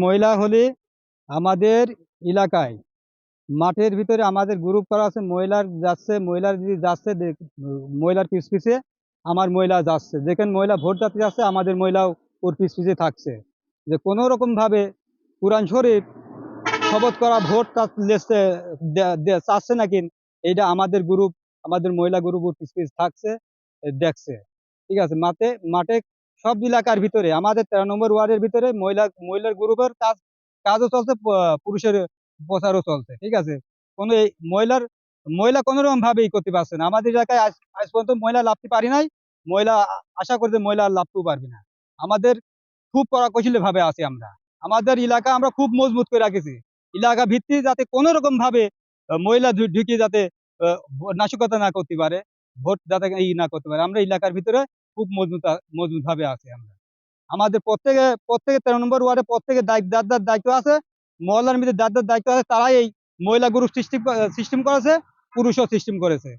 মহিলা হলে আমাদের এলাকায় মাঠের ভিতরে আমাদের গ্রুপ করা আছে। মহিলার যদি যাচ্ছে মহিলার পিছ পিছে আমার মহিলা যাচ্ছে, যেখানে মহিলা ভোট দিতে যাচ্ছে আমাদের মহিলাও ওর পিছ পিছে থাকছে। যে কোনো রকম ভাবে কোরআন শরীফ শপথ করা ভোট চাচ্ছে নাকি, এইটা আমাদের গ্রুপ, আমাদের মহিলা গ্রুপ ওর পিছ পিছ থাকছে, দেখছে। ঠিক আছে, মাঠে সব এলাকার ভিতরে আমাদের 13 নম্বর ওয়ার্ডের ভিতরে মহিলার গ্রুপের কাজও চলছে, পুরুষের প্রচারও চলছে। ঠিক আছে, কোনো মহিলা কোনো রকম ভাবে করতে পারছে না আমাদের এলাকায়। আজ পর্যন্ত মহিলা লাভতে পারি নাই। মহিলা আশা করি যে মহিলা লাভতেও পারবে না। আমাদের খুব কড়াকৌশলী ভাবে আছি আমরা। আমাদের এলাকা আমরা খুব মজবুত করে রাখেছি। এলাকা ভিত্তি যাতে কোনো রকম ভাবে মহিলা ঢুকিয়ে যাতে নাশকতা না করতে পারে, ভোট যাতে না করতে পারে, আমরা এলাকার ভিতরে খুব মজবুত ভাবে আছি আমরা। আমাদের প্রত্যেকে 13 নম্বর ওয়ার্ডে প্রত্যেকে দায়িত্ব আছে। মহল্লার মধ্যে দায়িত্ব আছে। তারাই এই মহিলা গ্রুপ সিস্টেম করেছে, পুরুষও সিস্টেম করেছে।